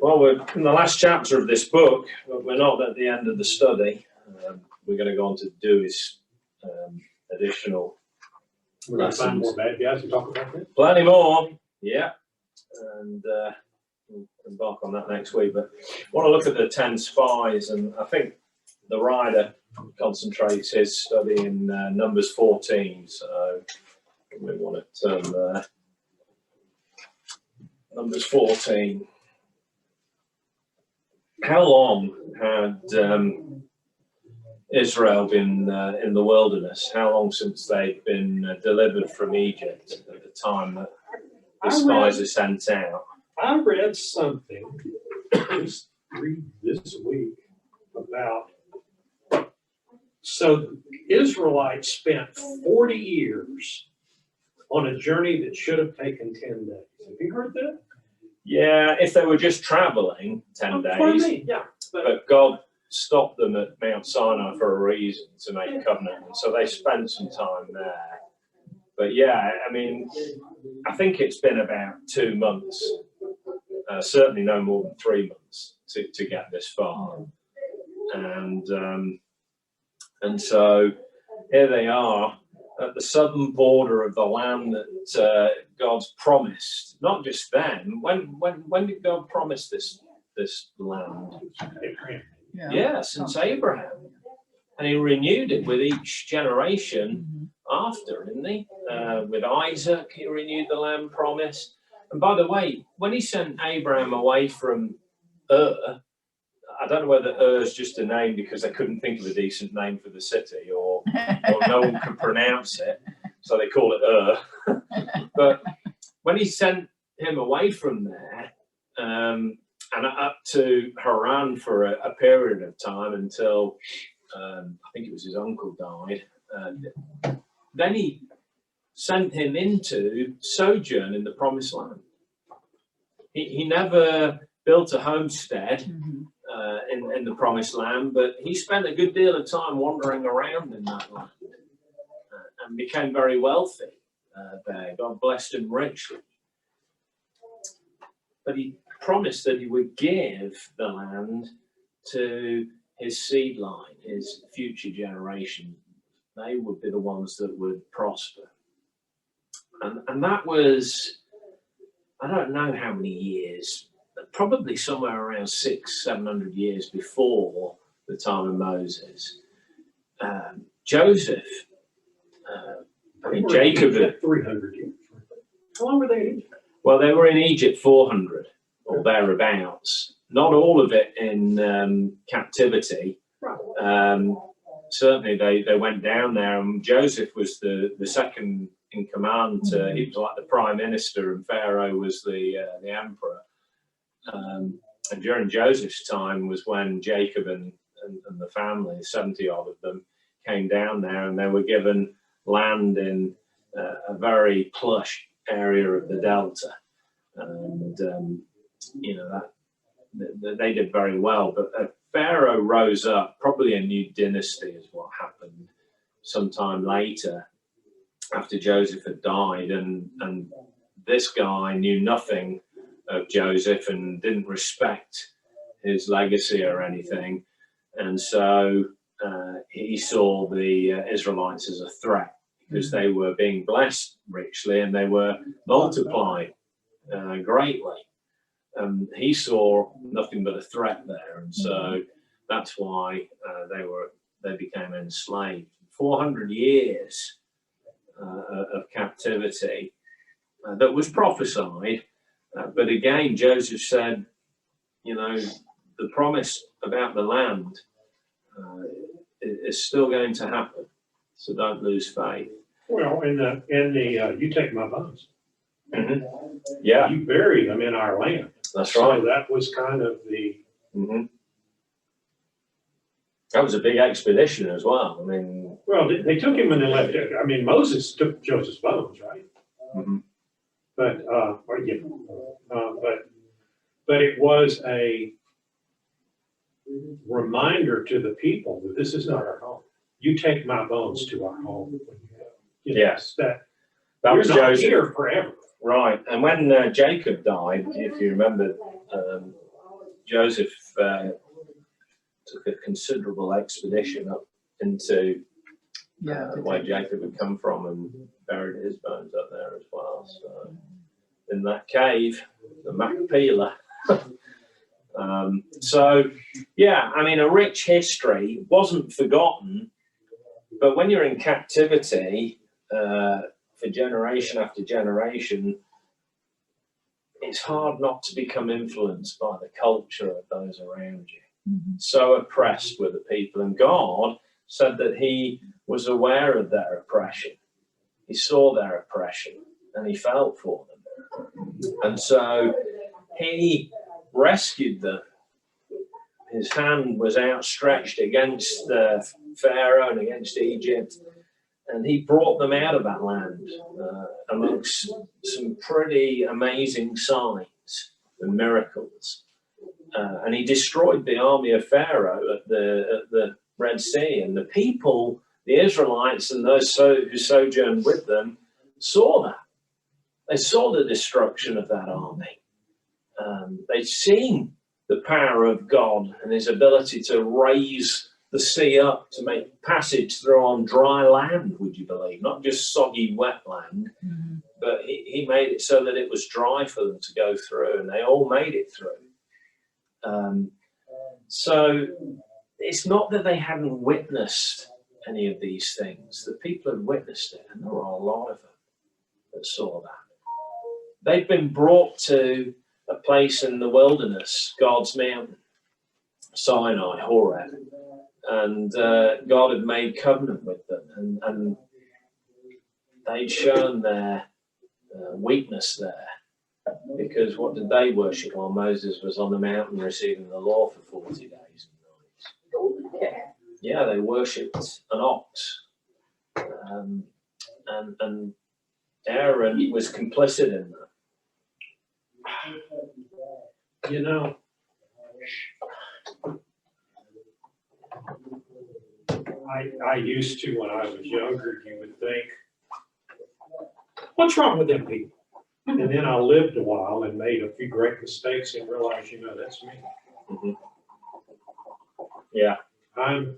Well, we're in the last chapter of this book, but we're not at the end of the study. We're going to go on to do his additional We're going to find lessons. more bad guys and talk about that. Plenty more, yeah. And we'll embark on that next week. But I want to look at the 10 spies, and I think the writer concentrates his study in Numbers 14. So we want to turn there. Numbers 14. How long had Israel been in the wilderness? How long since they'd been delivered from Egypt at the time that the spies are sent out? I read something just this week about, so Israelites spent 40 years on a journey that should have taken 10 days. Have you heard that? Yeah, if they were just traveling 10 days, Yeah. but God stopped them at Mount Sinai for a reason, to make covenant, and so they spent some time there. But yeah, I mean, I think it's been about 2 months, certainly no more than 3 months to get this far, and so here they are at the southern border of the land that God's promised. Not just them. When did God promise this land? Yeah, since Abraham. And he renewed it with each generation after, didn't he? With Isaac, he renewed the land promise. And by the way, when he sent Abraham away from Ur, I don't know whether Ur's just a name because they couldn't think of a decent name for the city, or no one could pronounce it, so they call it Ur. But when he sent him away from there, and up to Haran for a period of time until I think it was his uncle died, then he sent him into sojourn in the Promised Land. He never built a homestead in the Promised Land, but he spent a good deal of time wandering around in that land and became very wealthy there. God blessed him richly. But he promised that he would give the land to his seed line, his future generation. They would be the ones that would prosper. And that was, I don't know how many years, but probably somewhere around 600-700 years before the time of Moses. Joseph, Jacob. 300 years. How long were they in Egypt? Well, they were in Egypt 400 or thereabouts. Not all of it in captivity. Right. Certainly, they went down there, and Joseph was the second in command. He was like the prime minister, and Pharaoh was the emperor. And during Joseph's time was when Jacob and the family, 70 odd of them, came down there, and they were given land in a very plush area of the Delta. And, that they did very well. But Pharaoh rose up, probably a new dynasty is what happened sometime later after Joseph had died. And this guy knew nothing of Joseph and didn't respect his legacy or anything. And so he saw the Israelites as a threat because they were being blessed richly and they were multiplied greatly. He saw nothing but a threat there, and so that's why they became enslaved. 400 years of captivity that was prophesied, but again, Joseph said, the promise about the land is still going to happen, so don't lose faith. Well, in the you take my bones. Mm-hmm. Yeah, you bury them in our land. That's right. So that was kind of the. Mm-hmm. That was a big expedition as well. I mean, well, they took him and they left it. I mean, Moses took Joseph's bones, right? Mm-hmm. But but it was a reminder to the people that this is not our home. You take my bones to our home. Yes, that was not here forever. Right, and when Jacob died, if you remember, Joseph took a considerable expedition up into where Jacob had come from and buried his bones up there as well. So in that cave, the Macapela. So yeah, I mean, a rich history wasn't forgotten, but when you're in captivity for generation after generation, it's hard not to become influenced by the culture of those around you. So oppressed were the people, and God said that he was aware of their oppression. He saw their oppression and he felt for them. And so he rescued them. His hand was outstretched against Pharaoh and against Egypt, and he brought them out of that land amongst some pretty amazing signs and miracles. And he destroyed the army of Pharaoh at the Red Sea, and the people, the Israelites and those who sojourned with them, saw that. They saw the destruction of that army. They'd seen the power of God and his ability to raise the sea up to make passage through on dry land, would you believe? Not just soggy, wet land, but he made it so that it was dry for them to go through, and they all made it through. So it's not that they hadn't witnessed any of these things. The people had witnessed it, and there were a lot of them that saw that. They'd been brought to a place in the wilderness, God's mountain, Sinai, Horeb, and God had made covenant with them, and they'd shown their weakness there, because what did they worship while Moses was on the mountain receiving the law for 40 days and nights? Yeah, they worshipped an ox, and Aaron was complicit in that. You know, I used to, when I was younger, you would think, what's wrong with them people? And then I lived a while and made a few great mistakes and realized, that's me. Yeah. I'm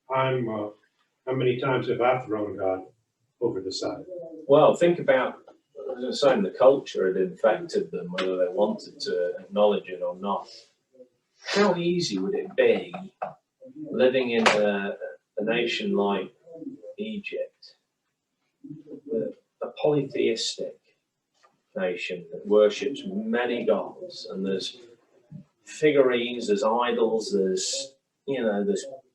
how many times have I thrown God over the side? Well, think about, I was saying, the culture had infected them, whether they wanted to acknowledge it or not. How easy would it be living in a nation like Egypt, a polytheistic nation that worships many gods, and there's figurines, there's idols, there's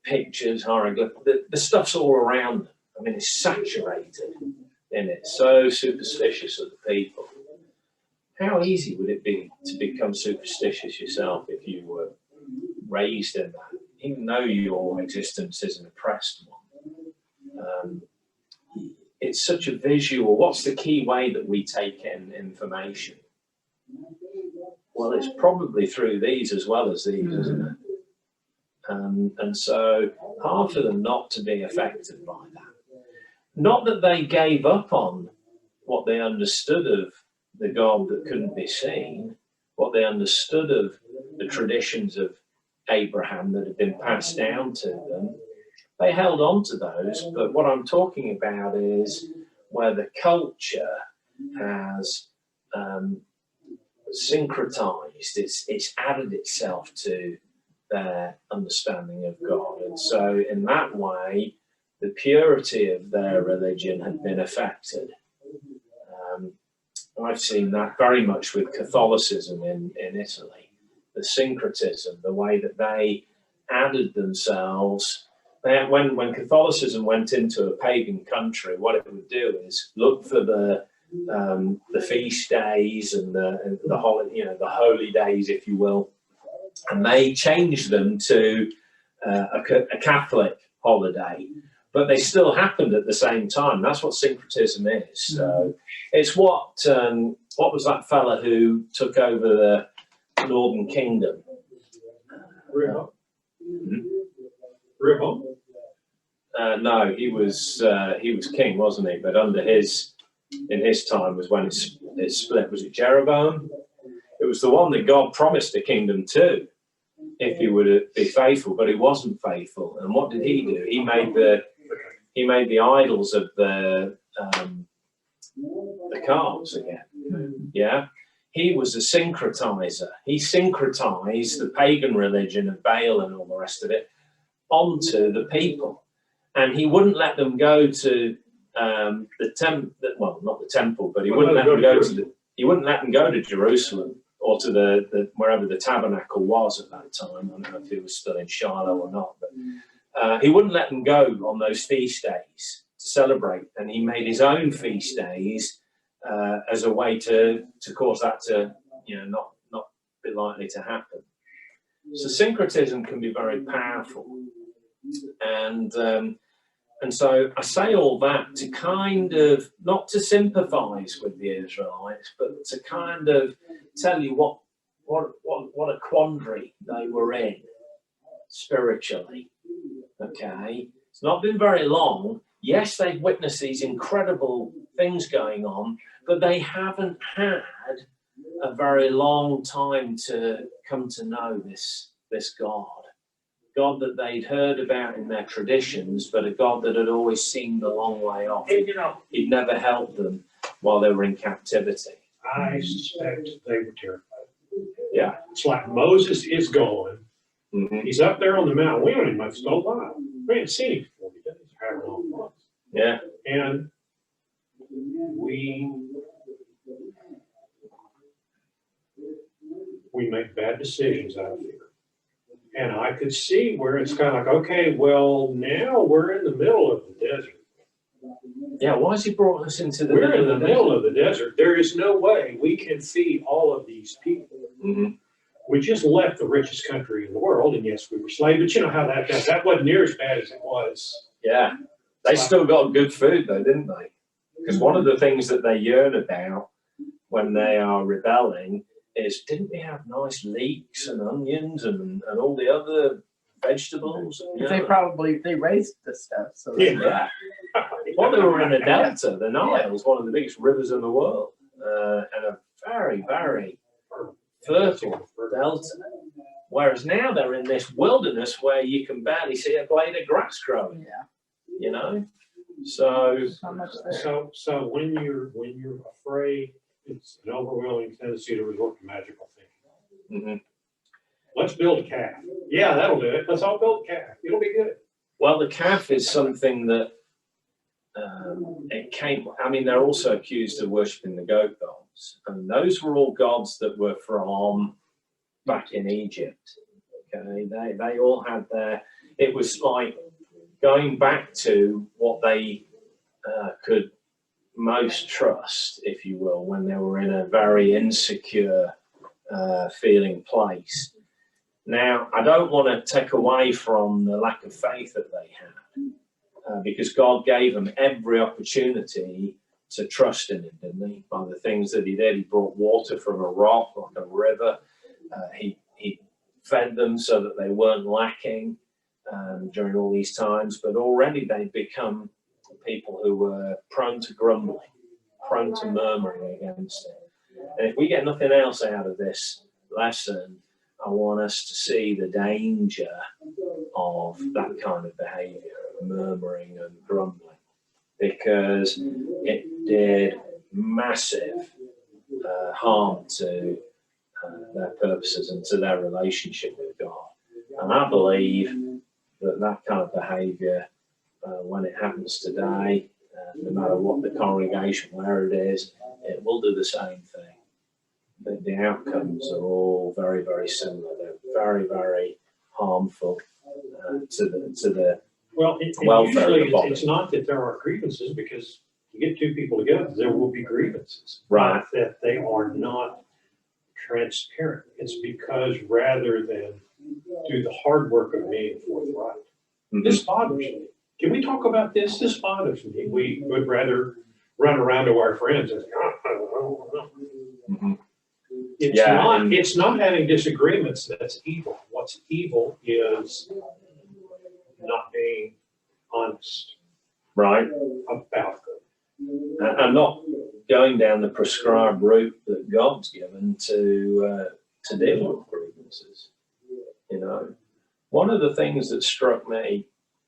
pictures, hieroglyphs, the stuff's all around them. I mean, it's saturated in it, so superstitious of the people. How easy would it be to become superstitious yourself if you were raised in that, even though your existence is an oppressed one? It's such a visual. What's the key way that we take in information? Well, it's probably through these as well as these, isn't it? And so hard for them not to be affected by that. Not that they gave up on what they understood of the God that couldn't be seen, what they understood of the traditions of Abraham that had been passed down to them. They held on to those, but what I'm talking about is where the culture has syncretized, it's added itself to their understanding of God. And so in that way, the purity of their religion had been affected. I've seen that very much with Catholicism in Italy, the syncretism, the way that they added themselves. When Catholicism went into a pagan country, what it would do is look for the feast days and the holy days, if you will, and they changed them to a Catholic holiday, but they still happened at the same time. That's what syncretism is. So it's what was that fella who took over the Northern Kingdom? Rehoboam? No, he was king, wasn't he? But in his time was when it split. Was it Jeroboam? It was the one that God promised the kingdom to. if he would be faithful, but he wasn't faithful. And what did he do? He made the idols of the calves again. Yeah, he was a syncretizer. He syncretized the pagan religion of Baal and all the rest of it onto the people, and he wouldn't let them go to the temple. Well, not the temple, but he wouldn't let them go to he wouldn't let them go to Jerusalem or to the wherever the tabernacle was at that time. I don't know if it was still in Shiloh or not, but he wouldn't let them go on those feast days to celebrate, and he made his own feast days as a way to cause that to not be likely to happen. So syncretism can be very powerful, and so I say all that to kind of not to sympathise with the Israelites, but to kind of tell you what a quandary they were in spiritually. Okay, it's not been very long. Yes, they've witnessed these incredible things going on, but they haven't had a very long time to come to know this God that they'd heard about in their traditions, but a God that had always seemed a long way off. He'd never helped them while they were in captivity. I suspect they were terrified. Yeah. It's like Moses is gone. Mm-hmm. He's up there on the mountain. We don't even know if he's still alive. We haven't seen him before. He doesn't have a long months. Yeah. And we make bad decisions out of fear. And I could see where it's kind of like, okay, well, now we're in the middle of the desert. Yeah, why has he brought us into the We're in the middle of the desert. There is no way we can feed all of these people. Mm-hmm. We just left the richest country in the world, and yes, we were slaves, but you know how that goes. That wasn't near as bad as it was. Yeah, they still got good food though, didn't they? Because one of the things that they yearn about when they are rebelling is, didn't we have nice leeks and onions and all the other vegetables? They raised the stuff. So yeah. Well, they were in a delta. The Nile is one of the biggest rivers in the world, and a very, very fertile delta. Whereas now they're in this wilderness where you can barely see a blade of grass growing. Yeah. You know, so when you're afraid, it's an overwhelming tendency to resort to magical thinking. Mm-hmm. Let's build a calf. Yeah, that'll do it. Let's all build a calf. It'll be good. Well, the calf is something that they're also accused of worshipping the goat gods, and those were all gods that were from back in Egypt. Okay, they all had it was like going back to what they could most trust, if you will, when they were in a very insecure feeling place. Now, I don't want to take away from the lack of faith that they had, because God gave them every opportunity to trust in him, didn't he? By the things that he did. He brought water from a rock, like a river. He fed them so that they weren't lacking during all these times, but already they'd become people who were prone to grumbling, prone to murmuring against him. And if we get nothing else out of this lesson, I want us to see the danger of that kind of behavior, murmuring and grumbling, because it did massive harm to their purposes and to their relationship with God. And I believe that kind of behavior, when it happens today, no matter what the congregation, where it is, it will do the same thing. The outcomes are all very, very similar. They're very, very harmful to the welfare of the body. It's not that there are grievances, because you get two people together, there will be grievances. Right. Not that they are not transparent. It's because rather than do the hard work of being forthright, this bothers me. Can we talk about this? This bothers me. We would rather run around to our friends and say, It's not having disagreements that's evil. What's evil is not being honest. Right. About them. And not going down the prescribed route that God's given to deal with grievances. know. One of the things that struck me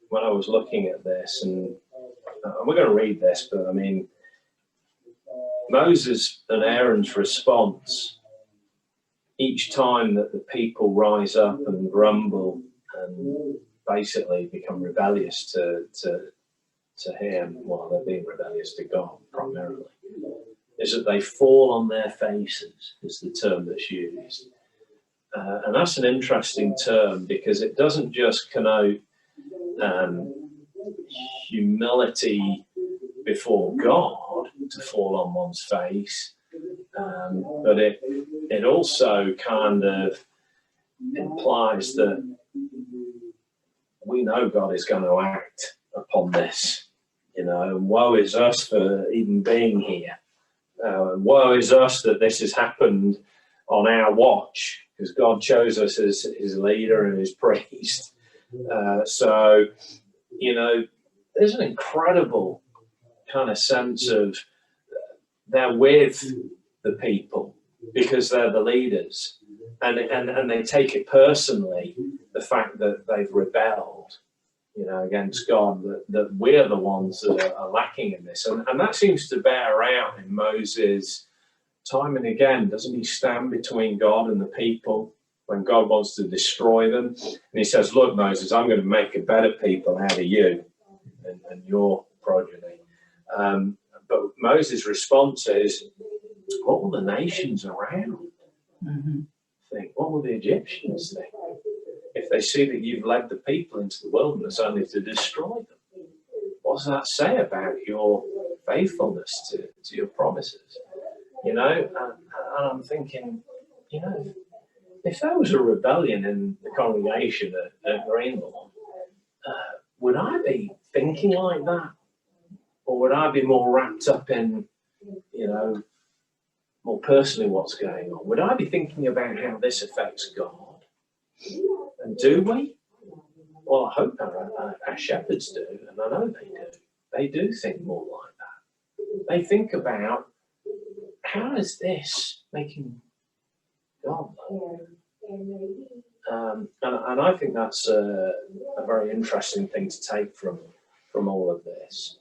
when I was looking at this, and we're going to read this, but I mean, Moses and Aaron's response each time that the people rise up and grumble and basically become rebellious to him, well, they're being rebellious to God primarily, is that they fall on their faces, is the term that's used. And that's an interesting term because it doesn't just connote humility before God to fall on one's face, but it also kind of implies that we know God is going to act upon this, you know, and woe is us for even being here. Woe is us that this has happened on our watch, because God chose us as his leader and his priest. So, you know, there's an incredible kind of sense of they're with the people because they're the leaders, and they take it personally, the fact that they've rebelled, you know, against God, that we're the ones that are lacking in this. And that seems to bear out in Moses time and again. Doesn't he stand between God and the people when God wants to destroy them? And he says, look, Moses, I'm going to make a better people out of you and your progeny. But Moses' response is, what will the nations around think? What will the Egyptians think if they see that you've led the people into the wilderness only to destroy them? What does that say about your faithfulness to your promises? You know, and I'm thinking, you know, if there was a rebellion in the congregation at Greenlawn, would I be thinking like that? Or would I be more wrapped up in, you know, more personally what's going on? Would I be thinking about how this affects God? And do we? Well, I hope our shepherds do, and I know they do. They do think more like that. They think about, how is this making God look? And I think that's a very interesting thing to take from all of this,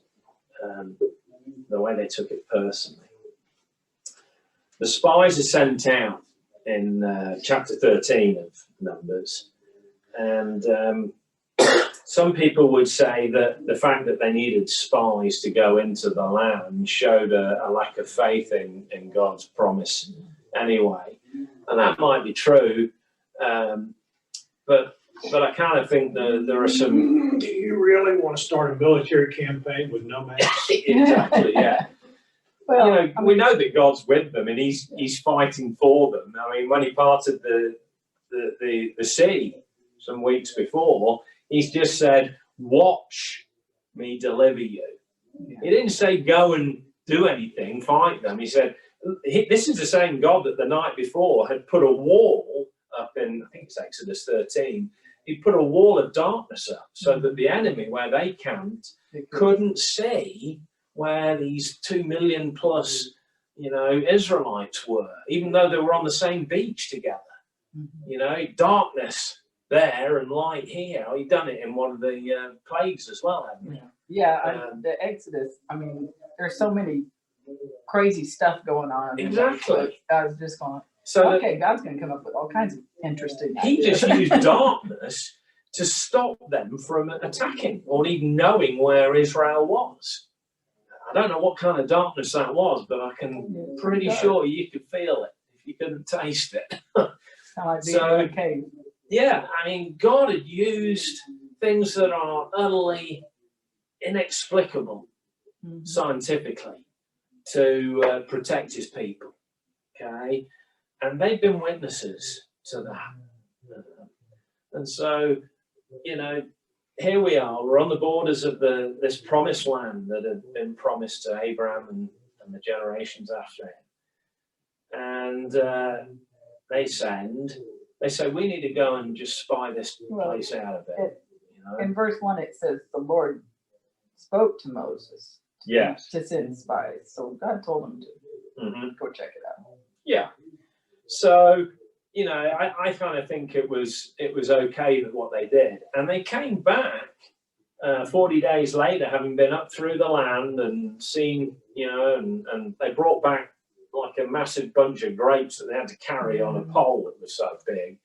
the way they took it personally. The spies are sent out in chapter 13 of Numbers, and some people would say that the fact that they needed spies to go into the land showed a lack of faith in God's promise anyway. And that might be true, but I kind of think that there are some... Do you really want to start a military campaign with no maps? Exactly, yeah. Well, you know, we know that God's with them and he's fighting for them. I mean, when he parted the sea some weeks before, he's just said, watch me deliver you. He didn't say go and do anything, fight them. He said, this is the same God that the night before had put a wall up in, I think it's Exodus 13, he put a wall of darkness up so that the enemy, where they camped, couldn't see where these 2 million plus, you know, Israelites were, even though they were on the same beach together. You know, darkness there and light here. He'd done it in one of the plagues as well, hadn't he? Yeah, the Exodus, I mean, there's so many crazy stuff going on. Exactly. I was just going, so okay, God's going to come up with all kinds of interesting He ideas. just used darkness to stop them from attacking or even knowing where Israel was. I don't know what kind of darkness that was, but I can pretty sure you could feel it if you couldn't taste it. So, yeah, I mean, God had used things that are utterly inexplicable scientifically to protect his people, okay? And they've been witnesses to that. And so, you know, here we are, we're on the borders of this promised land that had been promised to Abraham and the generations after him. And they say, we need to go and just spy this place out a bit. You know? In verse 1, it says, the Lord spoke to Moses to send spies. So God told him to go check it out. Yeah. So, you know, I kind of think it was okay that what they did, and they came back 40 days later, having been up through the land and seen, you know, and they brought back like a massive bunch of grapes that they had to carry on a pole that was so big,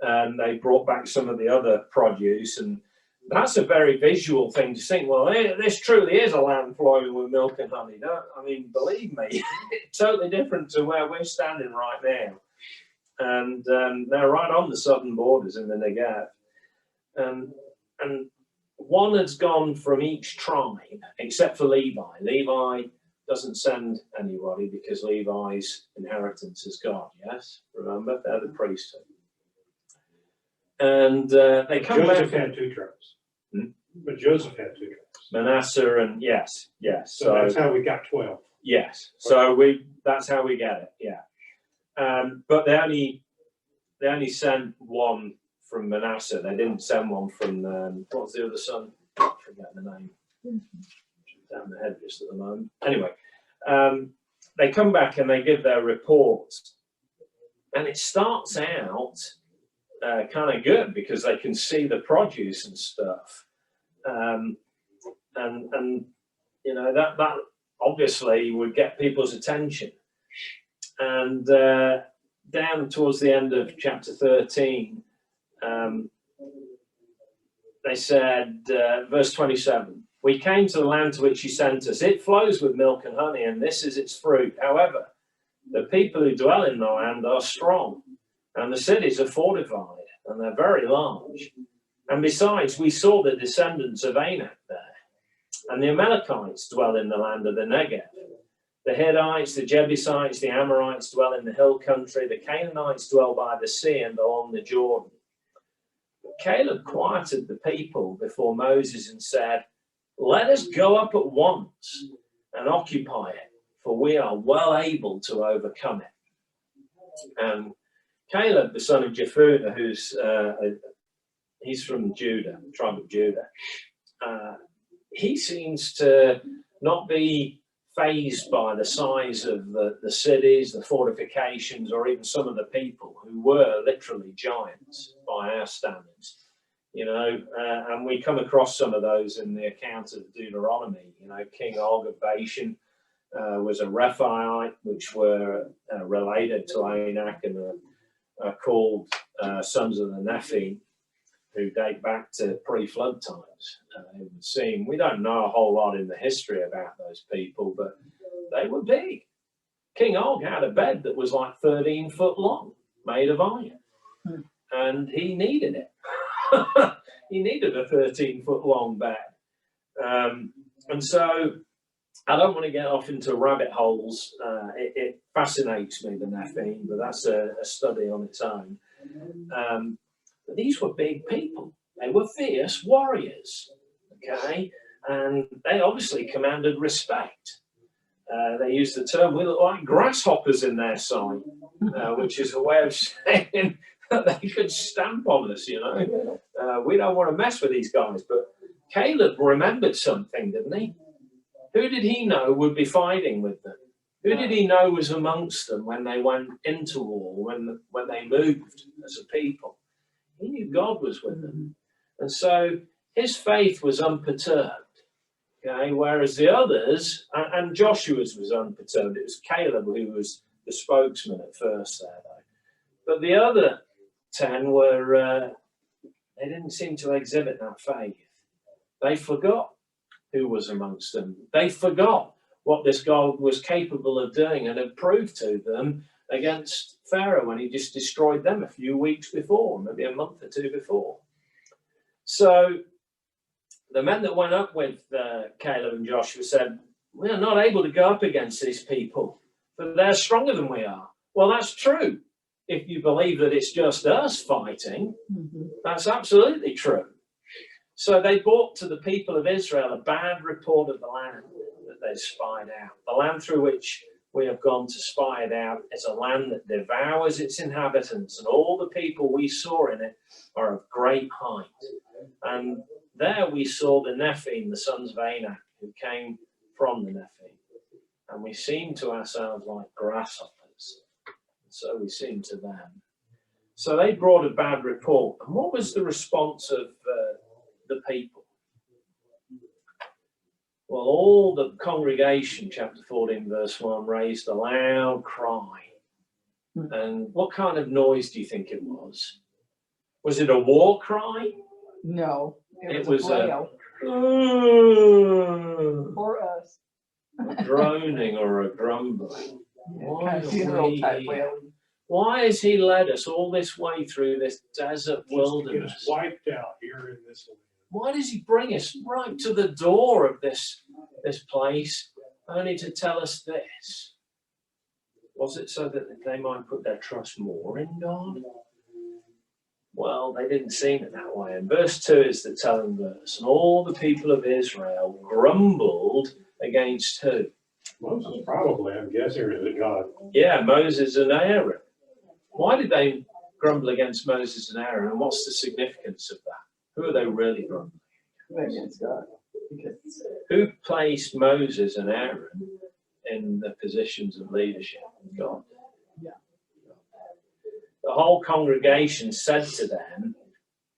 and they brought back some of the other produce, and that's a very visual thing to think. Well, this truly is a land flowing with milk and honey. I mean, believe me, it's totally different to where we're standing right now. And they're right on the southern borders in the Negev. And one has gone from each tribe, except for Levi. Levi doesn't send anybody because Levi's inheritance is God, yes? Remember, they're the priesthood. And they come Joseph back. had 2 tribes. But Joseph had 2 tribes. Manasseh and yes. So that's how we got 12. Yes. So that's how we get it. Yeah. But they only sent one from Manasseh. They didn't send one from what's the other son? I forget the name. Down the head just at the moment. Anyway, they come back and they give their reports, and it starts out kind of good because they can see the produce and stuff, and you know that obviously would get people's attention. And down towards the end of chapter 13, they said, verse 27, we came to the land to which he sent us. It flows with milk and honey, and this is its fruit. However, the people who dwell in the land are strong, and the cities are fortified, and they're very large. And besides, we saw the descendants of Anak there, and the Amalekites dwell in the land of the Negev. The Hittites, the Jebusites, the Amorites dwell in the hill country. The Canaanites dwell by the sea and along the Jordan. But Caleb quieted the people before Moses and said, let us go up at once and occupy it, for we are well able to overcome it. And Caleb, the son of Jephunneh, he's from Judah, tribe of Judah, he seems to not be fazed by the size of the cities, the fortifications, or even some of the people who were literally giants by our standards. You know, and we come across some of those in the account of Deuteronomy. You know, King Og of Bashan was a Rephaite, which were related to Anak and are called sons of the Nephi, who date back to pre-flood times. It would seem we don't know a whole lot in the history about those people, but they were big. King Og had a bed that was like 13 foot long, made of iron, and he needed it. He needed a 13-foot long bed. And so I don't want to get off into rabbit holes. It fascinates me, the Nephilim, but that's a study on its own. But these were big people. They were fierce warriors, okay? And they obviously commanded respect. They used the term, we look like grasshoppers in their sight, which is a way of saying that they could stamp on us, you know. We don't want to mess with these guys. But Caleb remembered something, didn't he? Who did he know would be fighting with them? Who did he know was amongst them when they went into war, when they moved as a people? He knew God was with them. And so his faith was unperturbed. Okay, whereas the others, and Joshua's was unperturbed. It was Caleb who was the spokesman at first there, though. But the other 10 were, they didn't seem to exhibit that faith. They forgot who was amongst them. They forgot what this God was capable of doing and had proved to them against Pharaoh when he just destroyed them a few weeks before, maybe a month or two before. So the men that went up with Caleb and Joshua said, we are not able to go up against these people, but they're stronger than we are. Well, that's true. If you believe that it's just us fighting, that's absolutely true. So they brought to the people of Israel a bad report of the land that they spied out. The land through which we have gone to spy it out is a land that devours its inhabitants, and all the people we saw in it are of great height. And there we saw the Nephilim, the sons of Anak, who came from the Nephilim. And we seemed to ourselves like grasshoppers. So we seemed to them. So they brought a bad report. And what was the response of the people? Well, all the congregation, chapter 14, verse 1, raised a loud cry. And what kind of noise do you think it was? Was it a war cry? No, It was was a wail a for us. droning or a grumbling. Why Kind of are funeral we type here? wailing. Why has he led us all this way through this desert Just to get wilderness? us wiped out here in this land. Why does he bring us right to the door of this place only to tell us this? Was it so that they might put their trust more in God? Well, they didn't see it that way. And verse 2 is the telling verse. And all the people of Israel grumbled against who? Moses probably, I'm guessing, is it God? Yeah, Moses and Aaron. Why did they grumble against Moses and Aaron? And what's the significance of that? Who are they really grumbling Against God. Because Who placed Moses and Aaron in the positions of leadership? God. Yeah. The whole congregation said to them,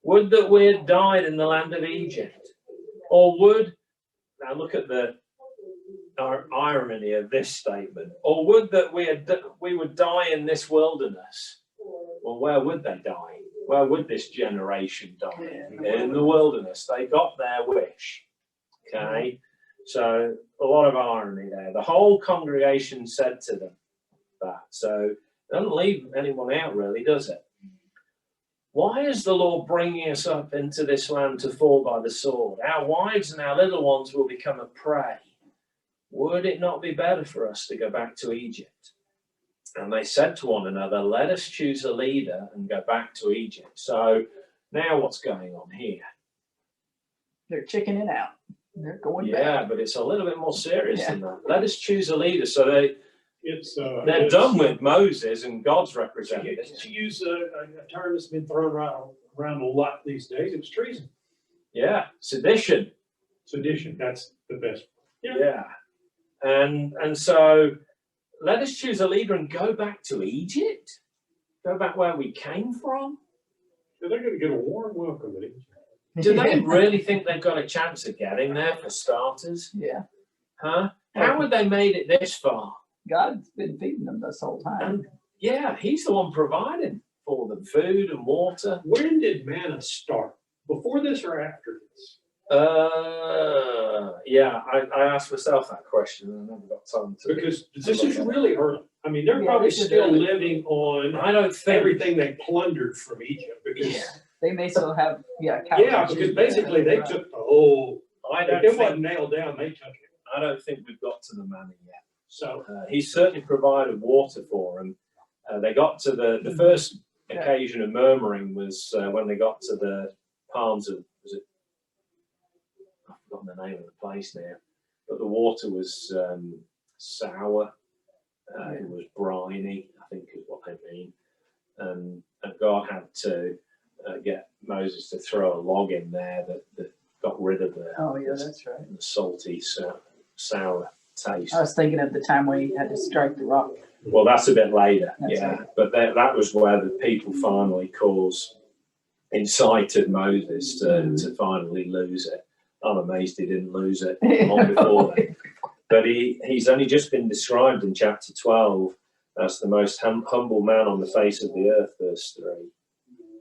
would that we had died in the land of Egypt. Or would, now look at the irony of this statement, or would that we would die in this wilderness. Well, where would they die? Where would this generation die? In the wilderness. They got their wish. Okay, so a lot of irony there. The whole congregation said to them that. So it doesn't leave anyone out, really, does it? Why is the Lord bringing us up into this land to fall by the sword? Our wives and our little ones will become a prey. Would it not be better for us to go back to Egypt? And they said to one another, let us choose a leader and go back to Egypt. So now what's going on here? they're chickening out. They're going back. Yeah, but it's a little bit more serious than that. Let us choose a leader. So they're It's done with Moses and God's representative. To use a term that's been thrown around a lot these days, it's treason. Yeah, sedition. Sedition, that's the best. Yeah. And so let us choose a leader and go back to Egypt. Go back where we came from. So they're going to get a warm welcome at Egypt. Do they really think they've got a chance of getting there, for starters? Yeah. Huh? How would they made it this far? God's been feeding them this whole time. And yeah, he's the one providing for them food and water. When did manna start? Before this or after this? Yeah, I asked myself that question and I never got time to. Because this is really early. I mean, they're Yeah, probably this is still early. living on I don't think. everything they plundered from Egypt. Because Yeah. They may still have, because basically they took the whole. I If don't it think. wasn't nailed down, they took it. I don't think we've got to the manna yet. So He certainly provided water for them. They got to the first occasion of murmuring was when they got to the palms of, was it? I've forgotten the name of the place now, but the water was sour. It was briny, I think is what they mean. And God had to get Moses to throw a log in there that got rid of the, Oh, yeah, that's right. the salty, sour taste. I was thinking of the time when he had to strike the rock. Well, that's a bit later, That's yeah. right. But that was where the people finally incited Moses to finally lose it. I'm amazed he didn't lose it long before then. But he's only just been described in chapter 12 as the most humble man on the face of the earth, verse 3.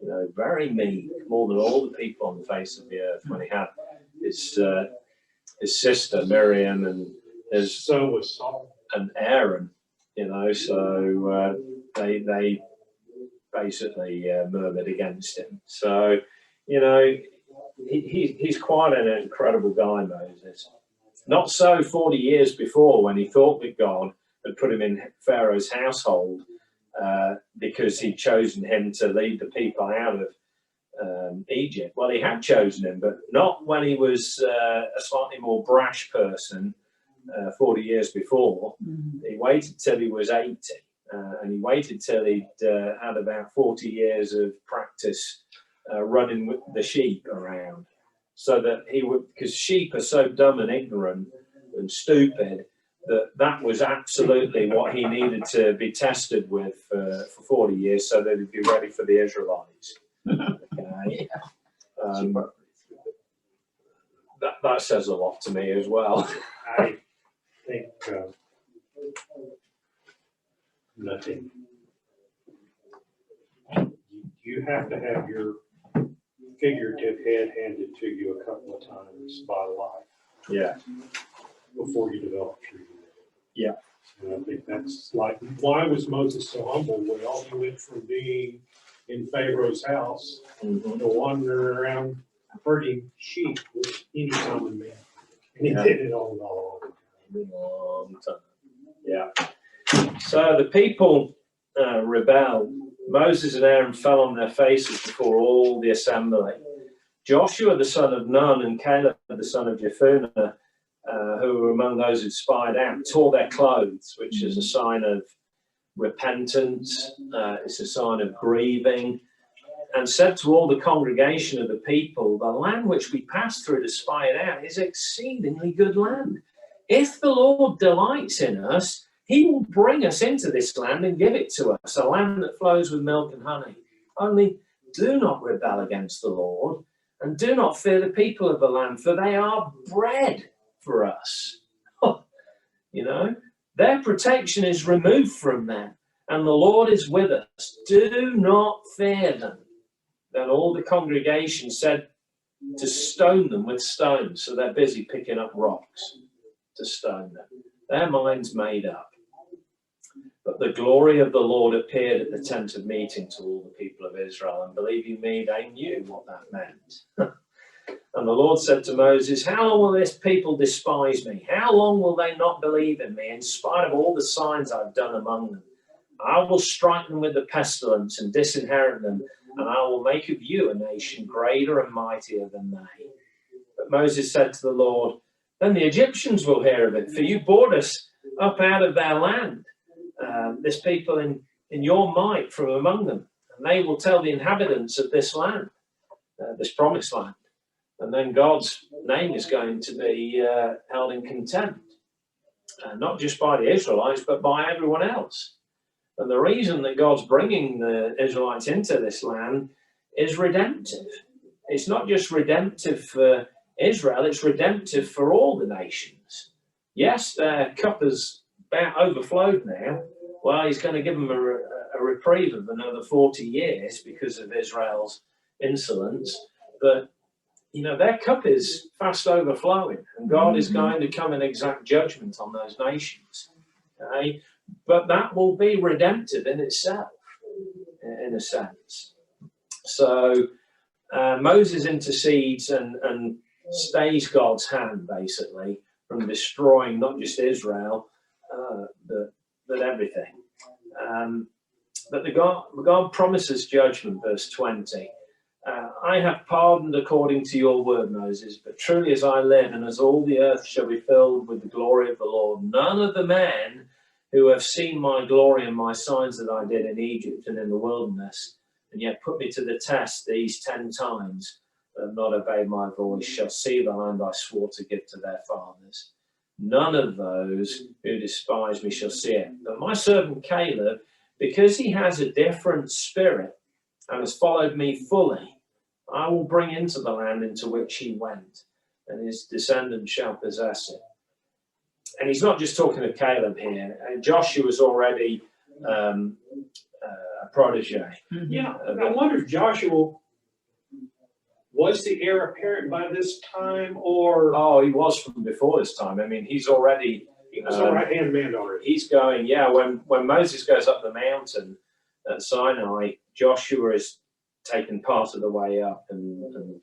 You know, very meek, more than all the people on the face of the earth. When he had his sister Miriam and so was Saul. and Aaron, you know, so they basically murmured against him. So, you know, he's quite an incredible guy, Moses. Not so 40 years before, when he thought that God had put him in Pharaoh's household because he'd chosen him to lead the people out of Egypt. Well, he had chosen him, but not when he was a slightly more brash person 40 years before. He waited till he was 80, and he waited till he'd had about 40 years of practice running with the sheep around, so that he would, because sheep are so dumb and ignorant and stupid that was absolutely what he needed to be tested with for 40 years so that he'd be ready for the Israelites. Okay. That says a lot to me as well. I think nothing. You have to have your figurative head handed to you a couple of times by life. Yeah. Before you develop your humanity. Yeah. And I think that's like, why was Moses so humble? Well, he went from being in Pharaoh's house to wandering around herding sheep with any common man. And he did it all Long time. Yeah. So the people rebelled. Moses and Aaron fell on their faces before all the assembly. Joshua the son of Nun and Caleb the son of Jephunneh, who were among those who spied out, tore their clothes, which is a sign of repentance. It's a sign of grieving, and said to all the congregation of the people, the land which we passed through to spy it out is exceedingly good land. If the Lord delights in us, he will bring us into this land and give it to us, a land that flows with milk and honey. Only do not rebel against the Lord, and do not fear the people of the land, for they are bread for us. You know, their protection is removed from them, and the Lord is with us. Do not fear them. Then all the congregation said to stone them with stones, so they're busy picking up rocks to stone them. Their minds made up. But the glory of the Lord appeared at the tent of meeting to all the people of Israel, and believe you me, they knew what that meant. And the Lord said to Moses, how long will this people despise me? How long will they not believe in me, in spite of all the signs I've done among them? I will strike them with the pestilence and disinherit them, and I will make of you a nation greater and mightier than they. But Moses said to the Lord, then the Egyptians will hear of it, for you brought us up out of their land, this people in your might from among them, and they will tell the inhabitants of this land, this promised land. And then God's name is going to be held in contempt, not just by the Israelites, but by everyone else. And the reason that God's bringing the Israelites into this land is redemptive. It's not just redemptive for Israel, it's redemptive for all the nations. Yes, their cup has about overflowed now. Well, he's going to give them a reprieve of another 40 years because of Israel's insolence. But you know, their cup is fast overflowing, and God is going to come and exact judgment on those nations. Okay? But that will be redemptive in itself, in a sense. So Moses intercedes and stays God's hand, basically, from destroying not just Israel, but everything. But God promises judgment, verse 20. I have pardoned according to your word, Moses, but truly as I live and as all the earth shall be filled with the glory of the Lord, none of the men who have seen my glory and my signs that I did in Egypt and in the wilderness, and yet put me to the test these 10 times, and have not obeyed my voice, shall see the land I swore to give to their fathers. None of those who despise me shall see it. But my servant Caleb, because he has a different spirit and has followed me fully, I will bring into the land into which he went, and his descendants shall possess it. And he's not just talking of Caleb here. Joshua was already a protege. Yeah, I wonder if Joshua was the heir apparent by this time, or he was from before this time. I mean, he's already he was a right-hand man already. He's going, when Moses goes up the mountain at Sinai, Joshua is taken part of the way up and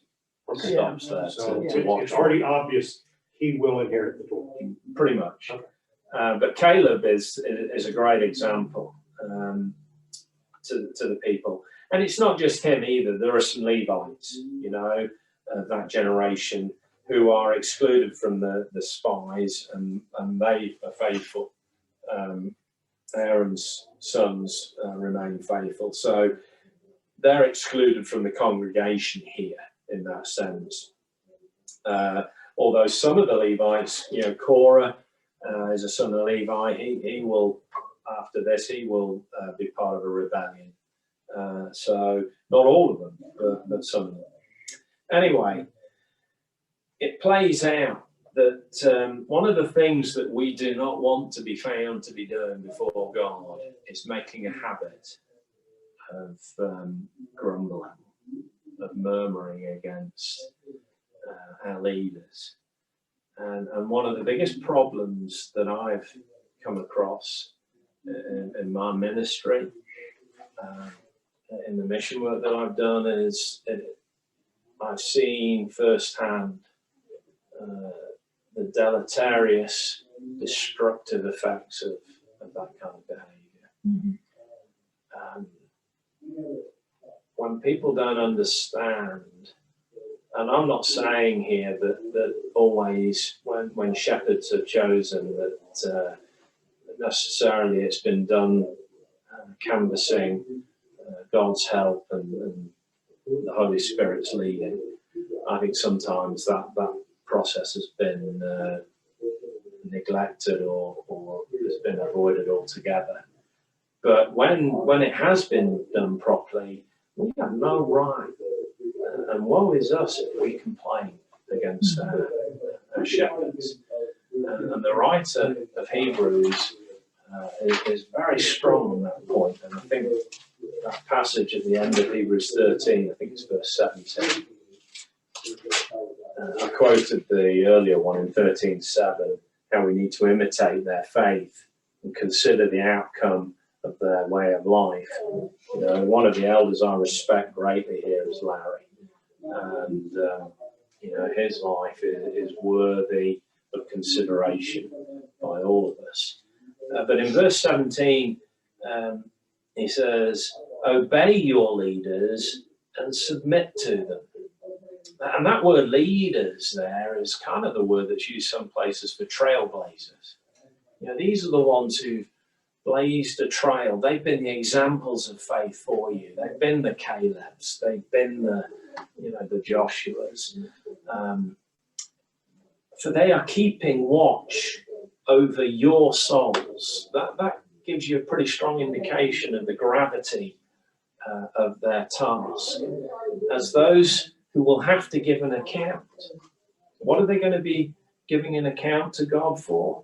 stops there So to watch. it's already obvious he will inherit the throne. Pretty much. Okay. But Caleb is a great example to the people. And it's not just him either. There are some Levites, that generation who are excluded from the spies, and they are faithful. Aaron's sons remain faithful. So they're excluded from the congregation here in that sense. Although some of the Levites, Korah is a son of Levi. He will, after this, he will be part of a rebellion. So not all of them, but some of them. Anyway, it plays out that one of the things that we do not want to be found to be doing before God is making a habit of grumbling, of murmuring against our leaders. And one of the biggest problems that I've come across in my ministry, in the mission work that I've done, is I've seen firsthand the deleterious, destructive effects of that kind of behavior. When people don't understand, and I'm not saying here that always when shepherds are chosen that necessarily it's been done canvassing God's help and the Holy Spirit's leading. I think sometimes that process has been neglected or has been avoided altogether. But when it has been done properly, we have no right, and woe is us if we complain against our shepherds. And the writer of Hebrews is very strong on that point. And I think that passage at the end of Hebrews 13, I think it's verse 17. I quoted the earlier one in 13:7, how we need to imitate their faith and consider the outcome of their way of life. You know, one of the elders I respect greatly here is Larry. And, you know, his life is worthy of consideration by all of us. But in verse 17, he says, obey your leaders and submit to them. And that word leaders there is kind of the word that's used some places for trailblazers. You know, these are the ones who've blazed a trail. They've been the examples of faith for you. They've been the Calebs. They've been the Joshuas. For they are keeping watch over your souls. That gives you a pretty strong indication of the gravity of their task. As those who will have to give an account. What are they going to be giving an account to God for?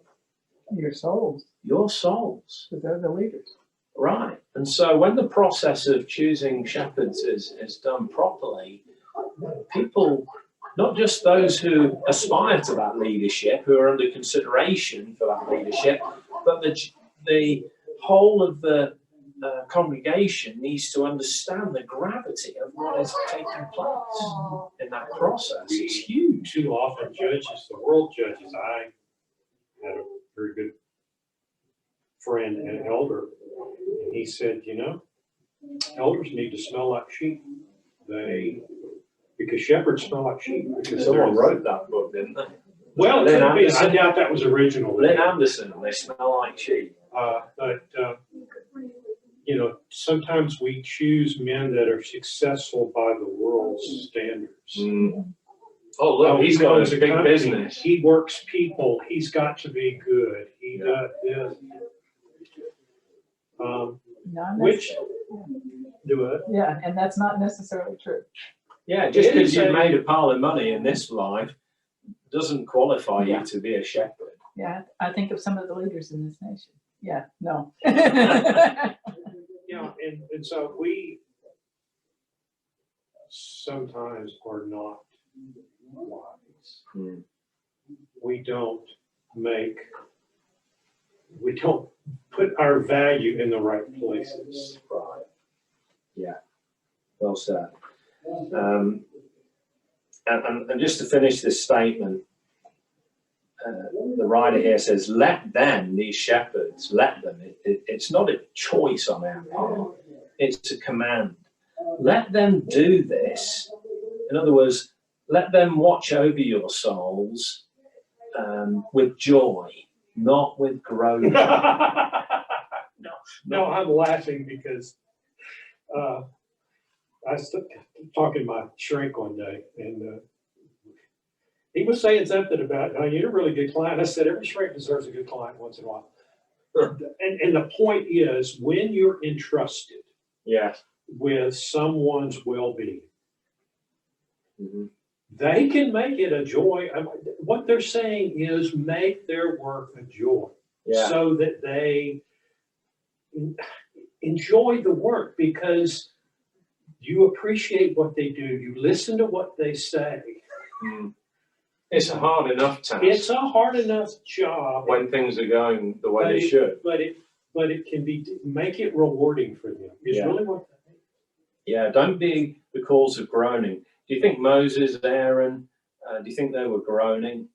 Your souls. Your souls. Because they're the leaders. Right. And so when the process of choosing shepherds is done properly, people, not just those who aspire to that leadership, who are under consideration for that leadership, but the whole of the congregation needs to understand the gravity of what is taking place in that process. It's huge. Too often judges, the world judges. I had a very good friend, an elder, and he said, you know, elders need to smell like sheep. Because shepherds smell like sheep. Because someone wrote that book, didn't they? Well, it could be. I doubt that was original. Lynn Anderson, they smell like sheep. But you know, sometimes we choose men that are successful by the world's standards. Mm. Oh, look, he's got a big business. He works people. He's got to be good. He does this. Which do it. Yeah, and that's not necessarily true. Yeah, just because you've made a pile of money in this life doesn't qualify you to be a shepherd. Yeah, I think of some of the leaders in this nation. Yeah, no. Yeah, and so we sometimes are not wise. Hmm. We don't put our value in the right places. Right. Yeah. Well said. And just to finish this statement, the writer here says, let them, these shepherds, let them. It's not a choice on our part. It's a command. Let them do this. In other words, let them watch over your souls with joy, not with groaning. No, I'm laughing because I was talking to my shrink one day, and he was saying something about, oh, you're a really good client. I said, every shrink deserves a good client once in a while. And the point is, when you're entrusted Yeah. with someone's well-being, Mm-hmm. they can make it a joy. What they're saying is make their work a joy, Yeah. so that they enjoy the work because you appreciate what they do. You listen to what they say. Mm. It's a hard enough task. It's a hard enough job when things are going the way they should. But it can be, make it rewarding for them. Is really what that means. Yeah, don't be the cause of groaning. Do you think Moses, Aaron, do you think they were groaning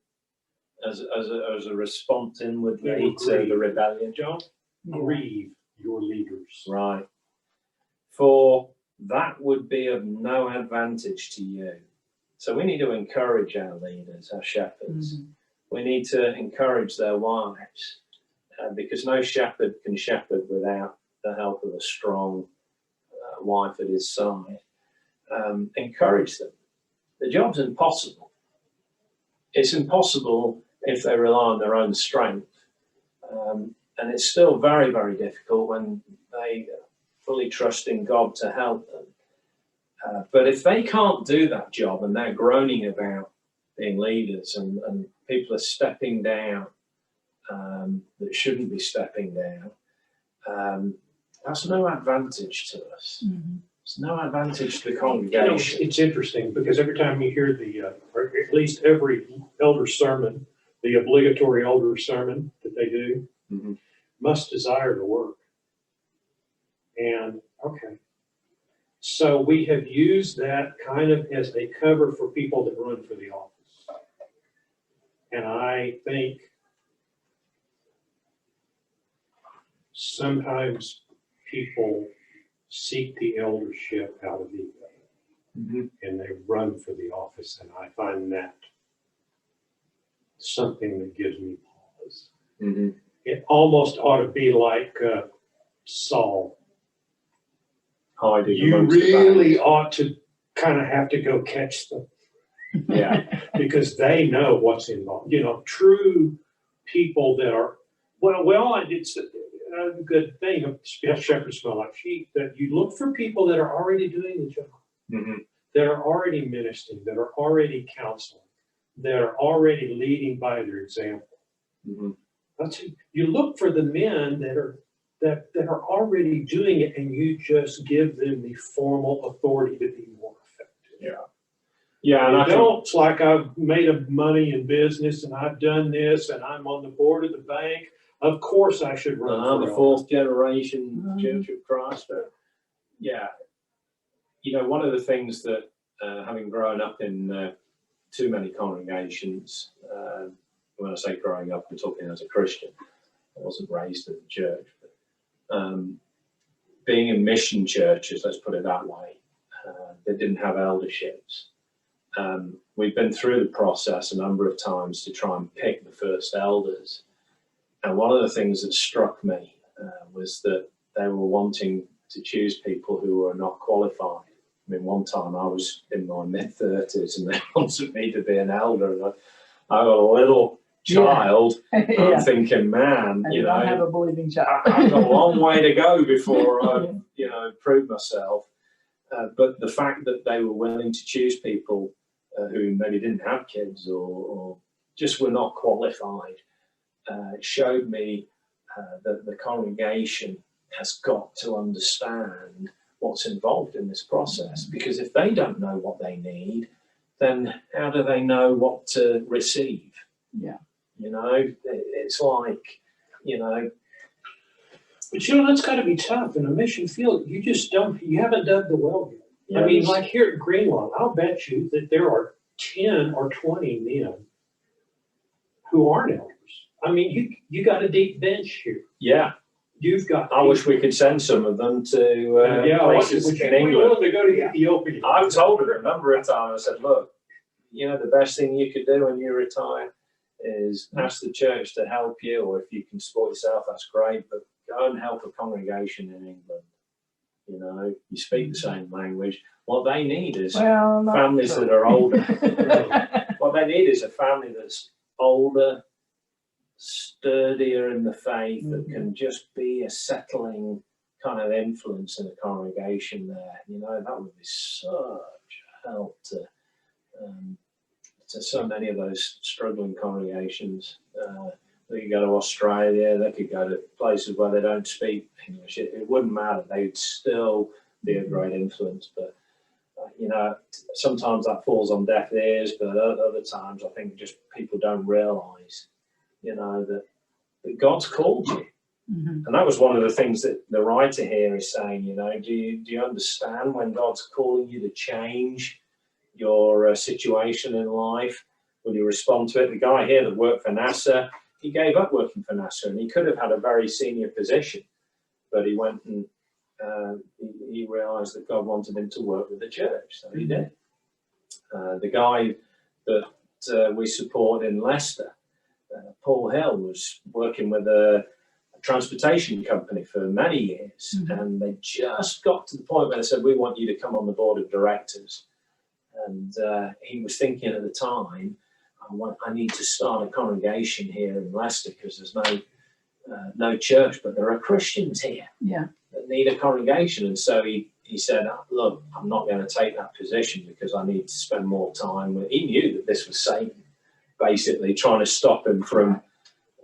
as a response inwardly to the rebellion, John? Grieve your leaders. Right. For that would be of no advantage to you. So we need to encourage our leaders, our shepherds. Mm-hmm. We need to encourage their wives, because no shepherd can shepherd without the help of a strong wife at his side. Encourage them. The job's impossible. It's impossible if they rely on their own strength. And it's still very, very difficult when they fully trust in God to help them. But if they can't do that job and they're groaning about being leaders and people are stepping down that shouldn't be stepping down, that's no advantage to us. Mm-hmm. It's no advantage to the congregation. It's interesting because every time you hear or at least every elder sermon, the obligatory elder sermon that they do, mm-hmm. must desire to work. And okay. So we have used that kind of as a cover for people that run for the office. And I think sometimes people seek the eldership out of ego, mm-hmm. and they run for the office. And I find that something that gives me pause. Mm-hmm. It almost ought to be like Saul. You really ought to kind of have to go catch them. Yeah. Because they know what's involved. True people that are, it's a good thing of shepherds smell like sheep, that you look for people that are already doing the job, mm-hmm. that are already ministering, that are already counseling, that are already leading by their example. Mm-hmm. You look for the men that are already doing it, and you just give them the formal authority to be more effective. Yeah. Yeah. And it's like I've made money in business and I've done this and I'm on the board of the bank. Of course I should run. I'm the fourth generation mm-hmm. Church of Christ. Yeah. One of the things that, having grown up in too many congregations, when I say growing up, I'm talking as a Christian. I wasn't raised in the church. Being in mission churches, let's put it that way, that didn't have elderships. We've been through the process a number of times to try and pick the first elders. And one of the things that struck me was that they were wanting to choose people who were not qualified. I mean, one time I was in my mid-30s and they wanted me to be an elder. And I got a little child. Yeah. I'm thinking, man, and you don't have a believing child. I've got a long way to go before I, prove myself. But the fact that they were willing to choose people who maybe didn't have kids or just were not qualified showed me that the congregation has got to understand what's involved in this process. Because if they don't know what they need, then how do they know what to receive? Yeah. It's like, But that's got to be tough in a mission field. You haven't dug the well yet. Yes. I mean, like here at Greenlawn, I'll bet you that there are 10 or 20 men who aren't elders. I mean, you got a deep bench here. Yeah. I wish we could send some of them to places in England. To go to Ethiopia. I've told them a number of times. I said, look, the best thing you could do when you retire is ask the church to help you, or if you can support yourself, that's great, but go and help a congregation in England. You speak the same language. What they need is families that are older. What they need is a family that's older, sturdier in the faith, that can just be a settling kind of influence in a congregation there. You know, that would be such a help to so many of those struggling congregations. They could go to Australia, they could go to places where they don't speak English. It wouldn't matter. They'd still be a great influence. But, you know, sometimes that falls on deaf ears, but other times I think just people don't realise, you know, that God's called you. Mm-hmm. And that was one of the things that the writer here is saying, you know, do you understand when God's calling you to change your situation in life? Will you respond to it? The guy here that worked for NASA, he gave up working for NASA, and he could have had a very senior position, but he went and he realized that God wanted him to work with the church, so he did. The guy that we support in Leicester, Paul Hill, was working with a transportation company for many years, and they just got to the point where they said, we want you to come on the board of directors. And he was thinking at the time, I need to start a congregation here in Leicester because there's no church, but there are Christians here that need a congregation. And so he said, look, I'm not going to take that position because I need to spend more time with. He knew that this was Satan, basically trying to stop him from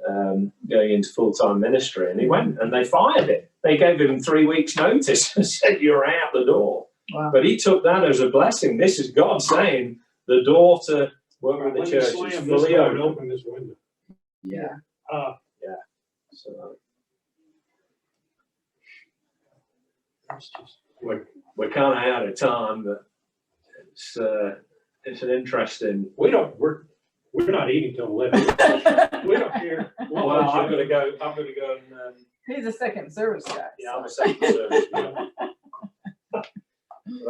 going into full-time ministry. And he went, and they fired him. They gave him 3 weeks notice and said, you're out the door. Wow. But he took that as a blessing. This is God saying the door to work with the church is fully open. Open this window. Yeah. So That's just, we're kind of out of time, but it's an interesting. we're not eating till 11. We don't care. Well, I'm gonna go and He's a second service guy. yeah, I'm a second service.